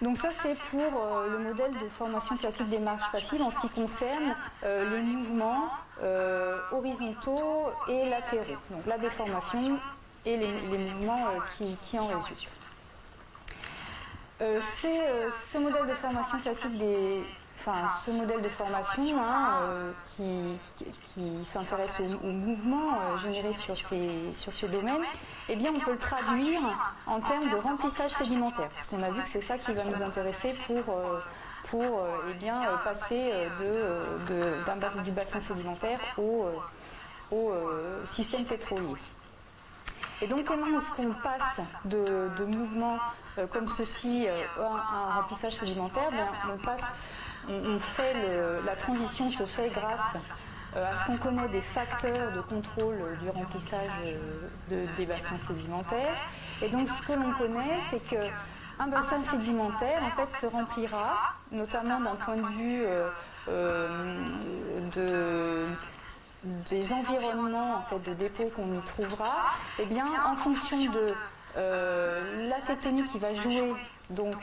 Donc ça c'est pour le modèle de formation classique des marches passives en ce qui concerne les mouvements horizontaux et latéraux, donc la déformation et les mouvements qui en résultent. Ce modèle de formation classique ce modèle de formation qui s'intéresse aux mouvements générés sur ces domaines, eh bien on peut le traduire en termes de remplissage sédimentaire, parce qu'on a vu que c'est ça qui va nous intéresser pour passer du bassin sédimentaire au système pétrolier. Et donc comment est-ce qu'on passe de mouvements comme ceci à un remplissage sédimentaire? La transition se fait grâce à ce qu'on connaît des facteurs de contrôle du remplissage des bassins sédimentaires. Et donc ce que l'on connaît, c'est qu'un bassin sédimentaire en fait se remplira, notamment d'un point de vue des environnements en fait, de dépôt qu'on y trouvera, eh bien, en fonction de la tectonique qui va jouer donc,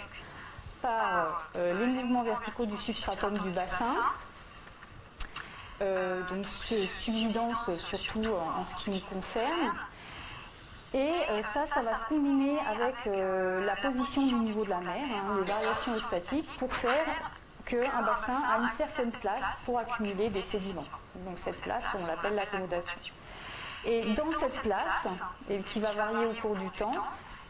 par les mouvements verticaux du substratum du bassin, donc subsidence surtout en ce qui nous concerne, et ça va se combiner avec la position du niveau de la mer, les variations statiques, pour faire qu'un bassin a une certaine place pour accumuler des sédiments. Donc cette place, on l'appelle l'accommodation. Et dans cette place, et qui va varier au cours du temps,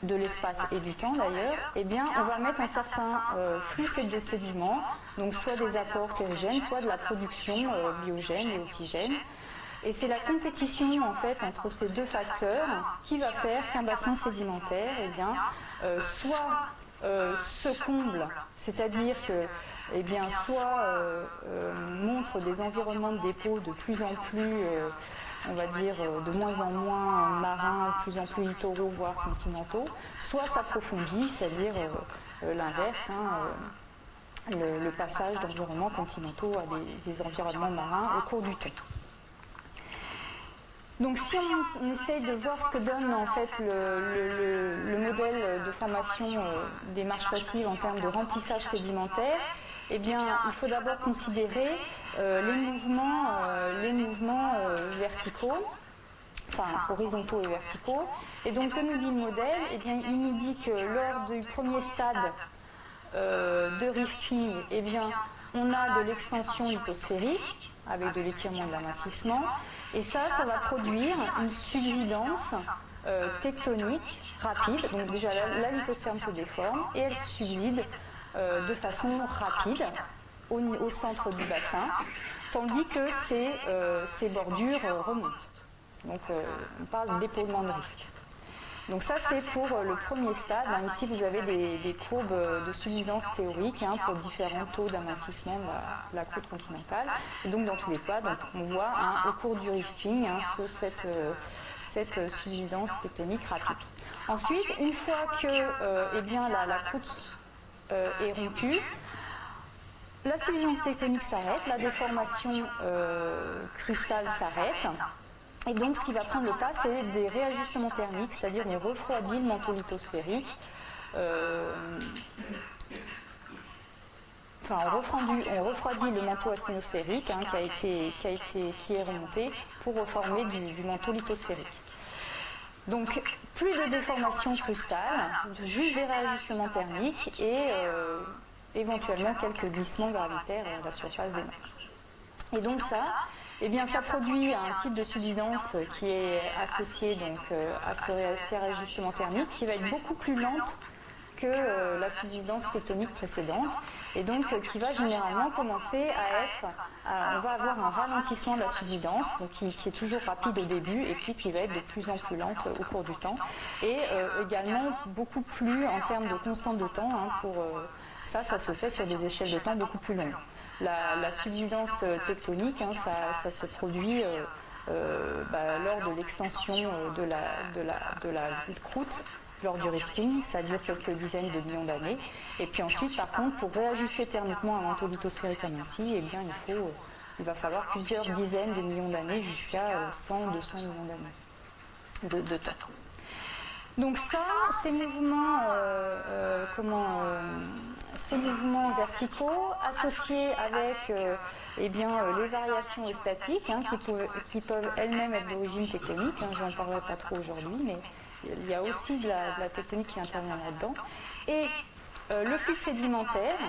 de l'espace et du temps d'ailleurs, eh bien on va mettre un certain flux de sédiments, donc soit des apports terrigènes, soit de la production biogène et otigène. Et c'est la compétition en fait entre ces deux facteurs qui va faire qu'un bassin sédimentaire, eh bien, soit se comble, c'est-à-dire que soit montre des environnements de dépôt de plus en plus, on va dire, de moins en moins marins, de plus en plus littoraux, voire continentaux, soit s'approfondit, c'est-à-dire l'inverse, le passage d'environnements continentaux à des environnements marins au cours du temps. Donc si on essaye de voir ce que donne en fait le modèle de formation des marches passives en termes de remplissage sédimentaire, eh bien il faut d'abord considérer les mouvements verticaux, enfin horizontaux et verticaux. Et donc que nous dit le modèle? Eh bien il nous dit que lors du premier stade de rifting, eh bien on a de l'extension lithosphérique avec de l'étirement et de l'amincissement, et ça va produire une subsidence tectonique rapide. Donc déjà la lithosphère se déforme et elle subside de façon rapide au centre du bassin, tandis que ces bordures remontent. Donc on parle d'épaulement de rift. Donc ça c'est pour le premier stade. Ici vous avez des courbes de subsidence théorique pour différents taux d'amincissement de la croûte continentale. Et donc dans tous les cas, donc, on voit au cours du rifting cette subsidence tectonique rapide. Ensuite, une fois que la croûte est rompue, la subsidence tectonique s'arrête, la déformation crustale s'arrête. Et donc, ce qui va prendre le pas, c'est des réajustements thermiques, c'est-à-dire on refroidit le manteau lithosphérique. On refroidit le manteau asténosphérique qui est remonté pour reformer du manteau lithosphérique. Donc, plus de déformation crustale, juste des réajustements thermiques et éventuellement quelques glissements gravitaires à la surface des mers. Et donc ça produit un type de subsidence qui est associé donc, à ce réajustement thermique qui va être beaucoup plus lente que la subsidence tectonique précédente, et donc qui va généralement commencer on va avoir un ralentissement de la subsidence, donc qui est toujours rapide au début et puis qui va être de plus en plus lente au cours du temps, et également beaucoup plus en termes de constante de temps, ça se fait sur des échelles de temps beaucoup plus longues. La subsidence tectonique, ça se produit lors de l'extension de la croûte lors du rifting, ça dure quelques dizaines de millions d'années. Et puis ensuite, par contre, pour réajuster thermiquement un manteau lithosphérique comme ainsi, eh bien, il va falloir plusieurs dizaines de millions d'années jusqu'à 100-200 millions d'années de temps. Donc ça, ces mouvements verticaux associés avec les variations eustatiques qui peuvent elles-mêmes être d'origine tectonique, je n'en parlerai pas trop aujourd'hui, mais il y a aussi de la tectonique qui intervient là-dedans, et le flux sédimentaire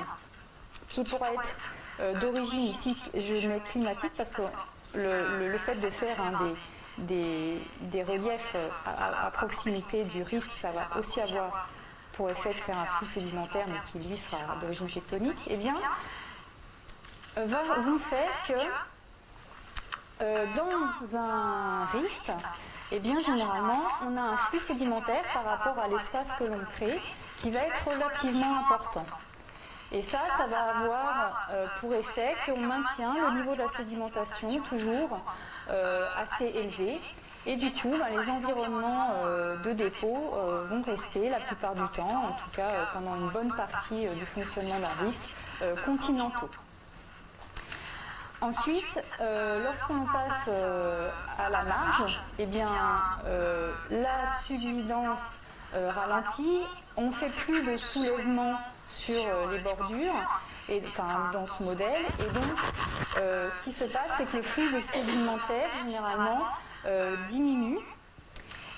qui pourra être d'origine ici, je mets climatique parce que le fait de faire des reliefs à proximité du rift, ça va aussi avoir pour effet de faire un flux sédimentaire, mais qui lui sera d'origine tectonique, vont faire que dans un rift, généralement, on a un flux sédimentaire par rapport à l'espace que l'on crée qui va être relativement important. Et ça va avoir pour effet qu'on maintient le niveau de la sédimentation toujours assez élevé. Et du coup, les environnements de dépôt vont rester la plupart du temps, en tout cas pendant une bonne partie du fonctionnement d'un rift, continentaux. Ensuite, lorsqu'on passe à la marge, la subsidence ralentit, on ne fait plus de soulèvement sur les bordures, dans ce modèle, et donc ce qui se passe, c'est que le flux de sédimentaire, généralement, diminue,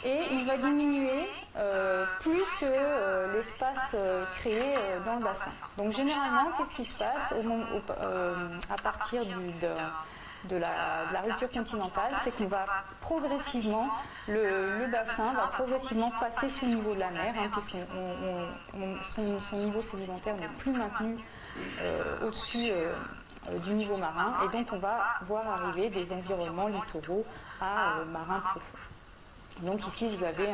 et il va diminuer plus que l'espace créé dans le bassin. Donc généralement, qu'est-ce qui se passe à partir de la rupture continentale, c'est qu'on va progressivement, le bassin va progressivement passer sous le niveau de la mer, puisque son niveau sédimentaire n'est plus maintenu au-dessus du niveau marin, et donc on va voir arriver des environnements littoraux à marins profonds. Donc ici vous avez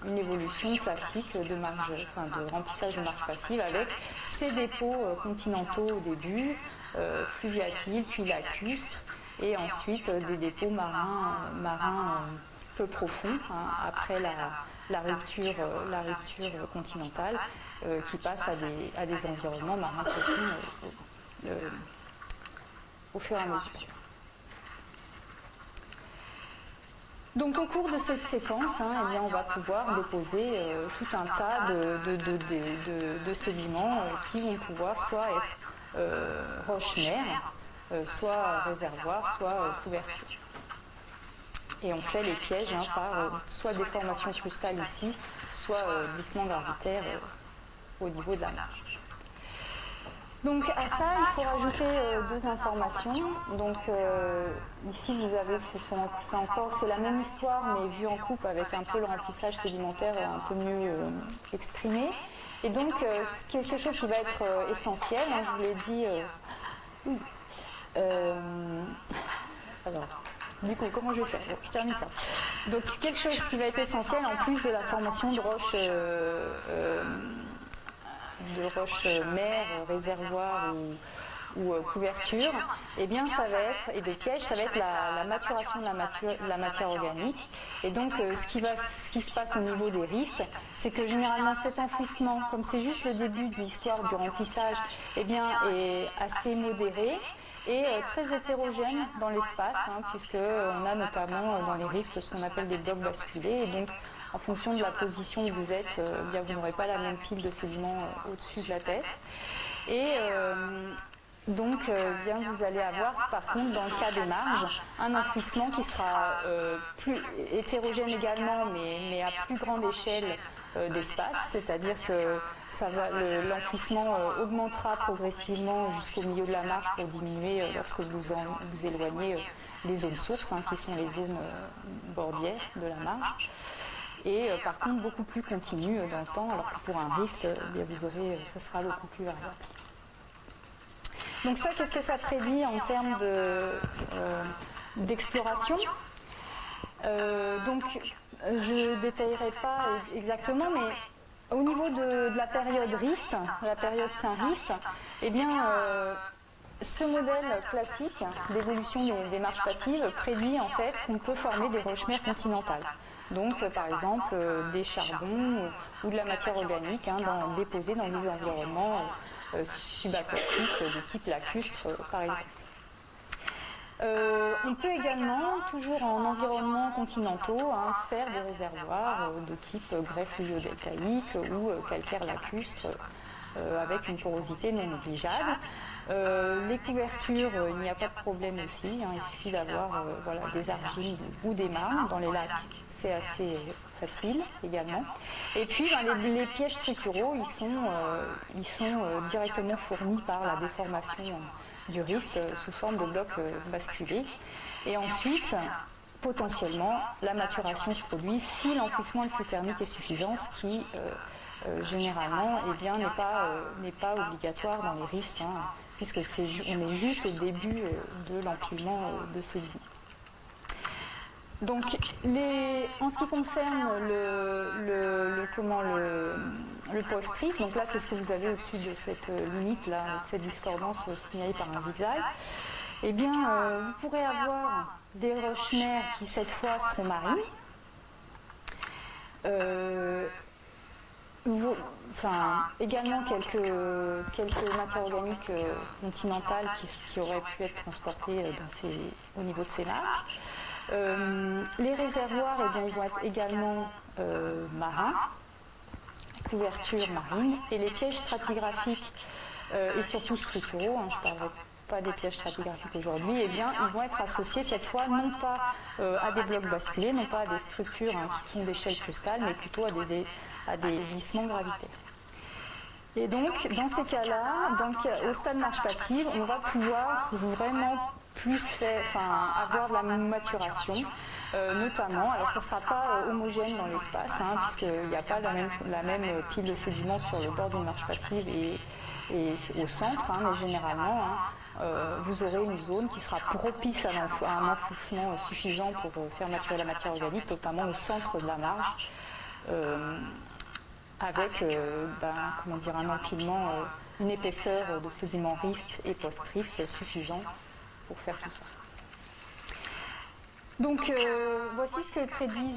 une évolution classique de remplissage de marge passive avec ces dépôts continentaux au début, fluviatiles, puis lacustres, et ensuite des dépôts marins peu profonds après la rupture continentale qui passe à des environnements marins profonds au fur et à mesure. Donc au cours de cette séquence, on va pouvoir déposer tout un tas de sédiments qui vont pouvoir soit être roches-mères, soit réservoirs, soit couvertures. Et on fait les pièges par soit déformation crustale ici, soit glissement gravitaire au niveau de la marge. Donc à ça, il faut rajouter deux informations. Donc ici, vous avez, c'est la même histoire, mais vue en coupe avec un peu le remplissage sédimentaire un peu mieux exprimé. Et donc, quelque chose qui va être essentiel, je vous l'ai dit. Alors, du coup, comment je vais faire? Bon, je termine ça. Donc, quelque chose qui va être essentiel en plus de la formation de roches mères, réservoirs ou couvertures, ça va être, et de pièges, ça va être la maturation de la matière organique. Et donc, ce qui se passe au niveau des rifts, c'est que généralement cet enfouissement, comme c'est juste le début de l'histoire du remplissage, est assez modéré et très hétérogène dans l'espace, puisqu'on a notamment dans les rifts ce qu'on appelle des blocs basculés. Et donc, en fonction de la position où vous êtes, vous n'aurez pas la même pile de sédiments au-dessus de la tête. Et donc, vous allez avoir, par contre, dans le cas des marges, un enfouissement qui sera plus hétérogène également, mais à plus grande échelle d'espace, c'est-à-dire que l'enfouissement augmentera progressivement jusqu'au milieu de la marge pour diminuer lorsque vous éloignez des zones sources, qui sont les zones bordières de la marge. Et par contre beaucoup plus continu dans le temps, alors que pour un rift, ça sera beaucoup plus variable. Donc ça, qu'est-ce que ça prédit en termes d'exploration? Donc je ne détaillerai pas exactement, mais au niveau de la période rift, la période Saint-Rift, ce modèle classique d'évolution des marges passives prédit en fait qu'on peut former des roches-mères continentales. Donc, par exemple, des charbons ou de la matière organique déposée dans des environnements subaquatiques de type lacustre, par exemple. On peut également, toujours en environnement continentaux, faire des réservoirs de type grès fluvio-deltaïque ou calcaire lacustre avec une porosité non négligeable. Les couvertures, il n'y a pas de problème aussi, il suffit d'avoir des argiles ou des marnes. Dans les lacs, c'est assez facile également. Et puis les pièges structuraux, ils sont directement fournis par la déformation du rift sous forme de blocs basculés. Et ensuite, potentiellement, la maturation se produit si l'enfouissement flux thermique est suffisant, ce qui généralement n'est pas obligatoire dans les rifts, puisque on est juste au début de l'empilement de sédiments. Donc, en ce qui concerne le post-rift, donc là c'est ce que vous avez au-dessus de cette limite, là, cette discordance signalée par un zigzag, eh bien vous pourrez avoir des roches-mères qui cette fois seront marines, également quelques matières organiques continentales qui auraient pu être transportées au niveau de ces lacs. Les réservoirs, ils vont être également marins, couverture marine, et les pièges stratigraphiques et surtout structuraux, je ne parlerai pas des pièges stratigraphiques aujourd'hui, ils vont être associés cette fois non pas à des blocs basculés, non pas à des structures qui sont d'échelle crustale, mais plutôt à des glissements gravitaires. Et donc, dans ces cas-là, au stade marche passive, on va pouvoir vraiment avoir de la maturation, notamment, alors ce ne sera pas homogène dans l'espace, puisqu'il n'y a pas la même pile de sédiments sur le bord d'une marche passive et au centre, mais généralement, vous aurez une zone qui sera propice à un enfouissement suffisant pour faire maturer la matière organique, notamment au centre de la marge, avec un empilement, une épaisseur de sédiments rift et post-rift suffisant pour faire tout ça. Donc voici ce que prédit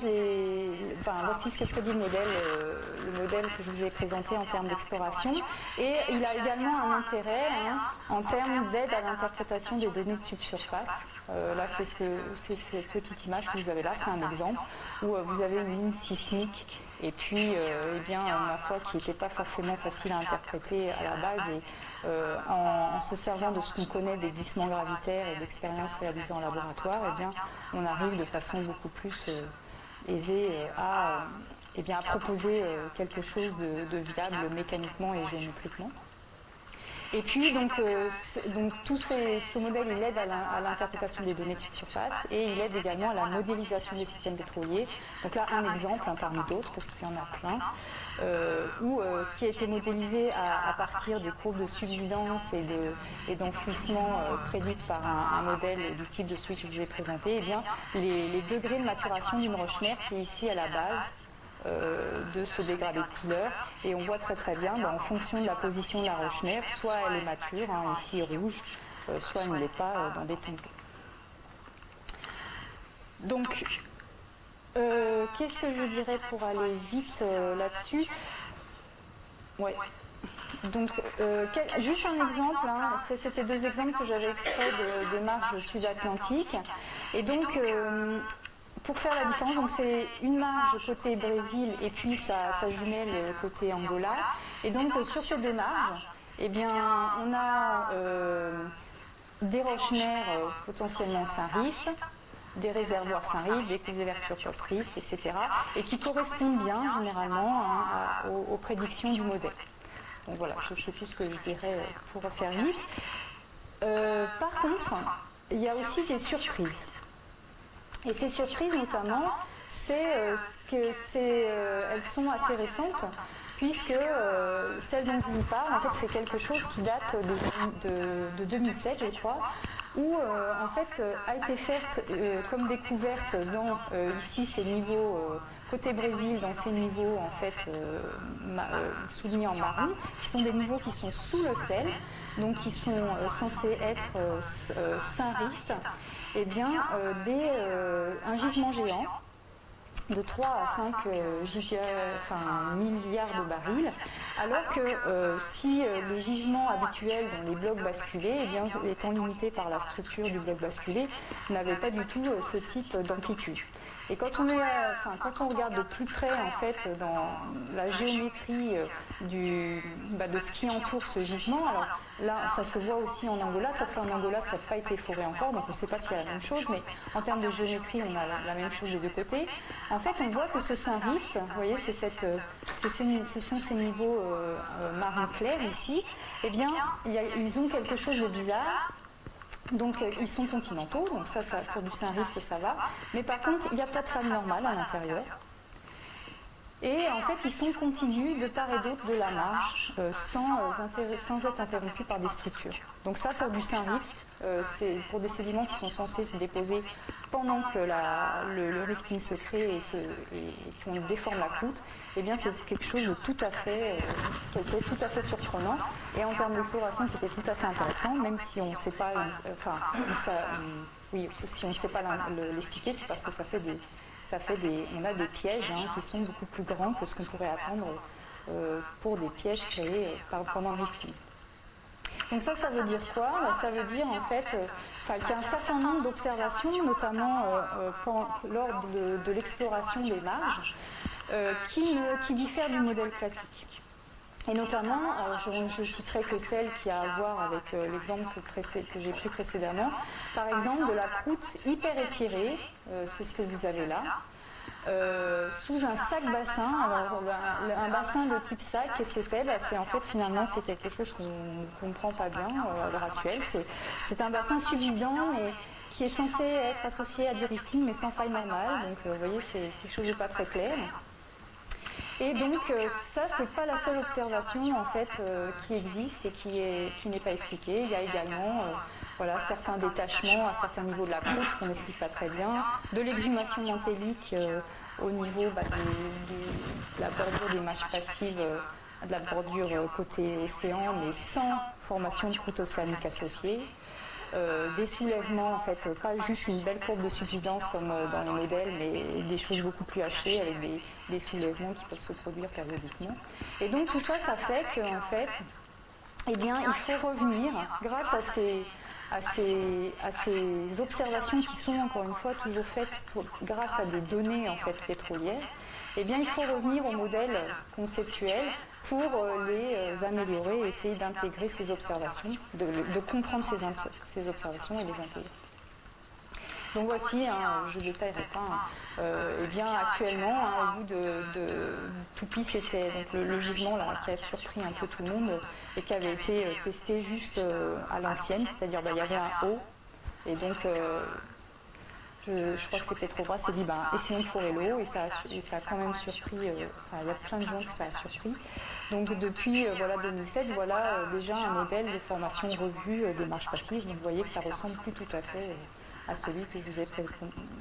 le modèle que je vous ai présenté en termes d'exploration, et il a également un intérêt en termes d'aide à l'interprétation des données de subsurface. Là c'est cette petite image que vous avez là, c'est un exemple où vous avez une ligne sismique et puis ma foi qui n'était pas forcément facile à interpréter à la base, et en se servant de ce qu'on connaît des glissements gravitaires et d'expériences réalisées en laboratoire, on arrive de façon beaucoup plus aisée à proposer quelque chose de viable mécaniquement et géométriquement. Et puis, ce modèle, il aide à l'interprétation des données de surface, et il aide également à la modélisation des systèmes pétroliers. Donc là, un exemple parmi d'autres, parce qu'il y en a plein, où ce qui a été modélisé à partir des courbes de subsidence et d'enfouissement prédites par un modèle du type de celui que je vous ai présenté, les degrés de maturation d'une roche-mère qui est ici à la base de ce dégradé de couleur, et on voit très très bien en fonction de la position de la roche-mère, soit elle est mature, ici rouge, soit elle ne l'est pas dans des tons bleus. Donc qu'est-ce que je dirais pour aller vite là-dessus? Donc juste un exemple, c'était deux exemples que j'avais extraits de marges sud-atlantiques, et donc pour faire la différence, donc c'est une marge côté Brésil et puis sa jumelle côté Angola. Et donc sur ces deux marges, on a des roches-mères potentiellement Saint-Rift, des réservoirs Saint-Rift, des couvertures post-Rift, etc. et qui correspondent bien généralement aux prédictions du modèle. Donc voilà, je sais tout ce que je dirais pour faire vite. Par contre, il y a aussi des surprises. Et ces surprises, notamment, elles sont assez récentes, puisque celle dont je vous parle, en fait, c'est quelque chose qui date de 2007, je crois, où en fait a été faite comme découverte dans ici ces niveaux côté Brésil, dans ces niveaux en fait soulignés en marron, qui sont des niveaux qui sont sous le sel, donc qui sont censés être Saint-Rift. Un gisement géant de 3 à 5 milliards de barils, alors que si les gisements habituels dans les blocs basculés, eh bien, étant limités par la structure du bloc basculé, n'avaient pas du tout ce type d'amplitude. Et quand on regarde de plus près en fait dans la géométrie de ce qui entoure ce gisement, alors là ça se voit aussi en Angola, sauf qu'en Angola ça n'a pas été foré encore, donc on ne sait pas s'il y a la même chose, mais en termes de géométrie on a la même chose des deux côtés. En fait on voit que ce Saint-Rift, vous voyez, ce sont ces niveaux marron clair ici, eh bien ils ont quelque chose de bizarre. Donc ils sont continentaux, donc ça pour du Saint-Rift ça va, mais par contre il n'y a pas de faille normale à l'intérieur. Et en fait ils sont continus de part et d'autre de la marge sans être interrompus par des structures. Donc ça pour du Saint-Rift, c'est pour des sédiments qui sont censés se déposer pendant que le rifting se crée et qu'on déforme la croûte, eh bien c'est quelque chose de qui était tout à fait surprenant et en termes d'exploration qui était tout à fait intéressant, même si on ne sait pas, si on ne sait pas l'expliquer, c'est parce que on a des pièges qui sont beaucoup plus grands que ce qu'on pourrait attendre pour des pièges créés pendant le rifting. Donc ça veut dire quoi? Ça veut dire en fait qu'il y a un certain nombre d'observations, notamment lors de l'exploration des marges, qui diffèrent du modèle classique. Et notamment, je citerai que celle qui a à voir avec l'exemple que j'ai pris précédemment, par exemple de la croûte hyper étirée, c'est ce que vous avez là, sous un sac-bassin. Alors un bassin de type sac, qu'est-ce que c'est? C'est en fait finalement c'est quelque chose qu'on ne comprend pas bien à l'heure actuelle. C'est un bassin subsidant mais qui est censé être associé à du rifting mais sans faille normale. Donc vous voyez c'est quelque chose de pas très clair. Et donc ça c'est pas la seule observation en fait qui existe et qui n'est pas expliquée. Il y a également certains détachements à certains niveaux de la croûte qu'on n'explique pas très bien, de l'exhumation mantélique au niveau de la bordure des mâches passives, de la bordure côté océan, mais sans formation de croûte océanique associée. Des soulèvements, en fait, pas juste une belle courbe de subsidence comme dans les modèles, mais des choses beaucoup plus hachées avec des soulèvements qui peuvent se produire périodiquement. Et donc tout ça, ça fait qu'en fait, eh bien, il faut revenir, grâce à ces observations qui sont encore une fois toujours faites grâce à des données en fait pétrolières, eh bien, il faut revenir au modèle conceptuel pour les améliorer et essayer d'intégrer ces observations, de comprendre ces observations et les intégrer. Donc voici, je ne détaillerai pas, eh bien actuellement, au bout de Toupie, c'était donc le gisement là, qui a surpris un peu tout le monde et qui avait été testé juste à l'ancienne, c'est-à-dire il y avait un haut, et donc je crois que c'est Petrobras s'est dit essayons de forer l'eau, et ça a quand même surpris, il y a plein de gens que ça a surpris. Donc depuis 2007, voilà déjà un modèle de formation revue des marges passives. Donc vous voyez que ça ressemble plus tout à fait à celui que je vous ai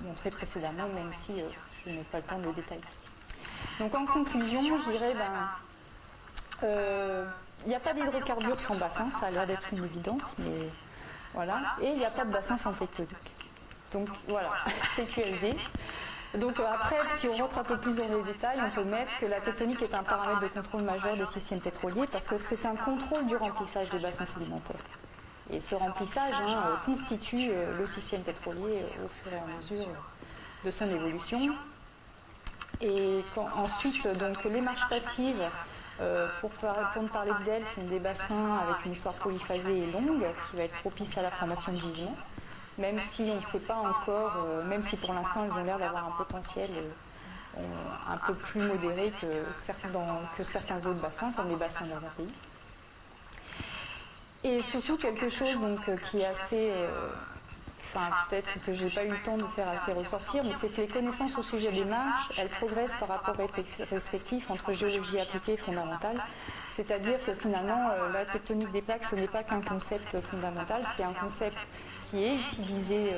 montré précédemment, même si je n'ai pas le temps de le détailler. Donc en conclusion, je dirais il n'y a pas d'hydrocarbures sans bassin, ça a l'air d'être une évidence, mais voilà. Et il n'y a pas de bassin sans tectonique. Donc voilà, CQLD. Donc après, si on rentre un peu plus dans les détails, on peut mettre que la tectonique est un paramètre de contrôle majeur des systèmes pétroliers parce que c'est un contrôle du remplissage des bassins sédimentaires. Et ce remplissage constitue le système pétrolier au fur et à mesure de son évolution. Et ensuite, donc, les marges passives, pour ne parler d'elles, sont des bassins avec une histoire polyphasée et longue qui va être propice à la formation de gisements. Même si on ne sait pas encore, même si pour l'instant elles ont l'air d'avoir un potentiel un peu plus modéré que certains autres bassins, comme les bassins d'un pays. Et surtout quelque chose donc, qui est assez, peut-être que je n'ai pas eu le temps de faire assez ressortir, mais c'est que les connaissances au sujet des marges, elles progressent par rapport respectif entre géologie appliquée et fondamentale. C'est-à-dire que finalement, la tectonique des plaques, ce n'est pas qu'un concept fondamental, c'est un concept qui est utilisé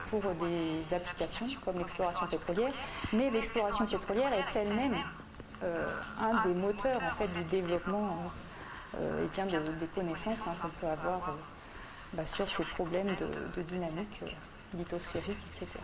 pour des applications comme l'exploration pétrolière, mais l'exploration pétrolière est elle-même un des moteurs en fait, du développement des connaissances qu'on peut avoir sur ces problèmes de dynamique lithosphérique, etc.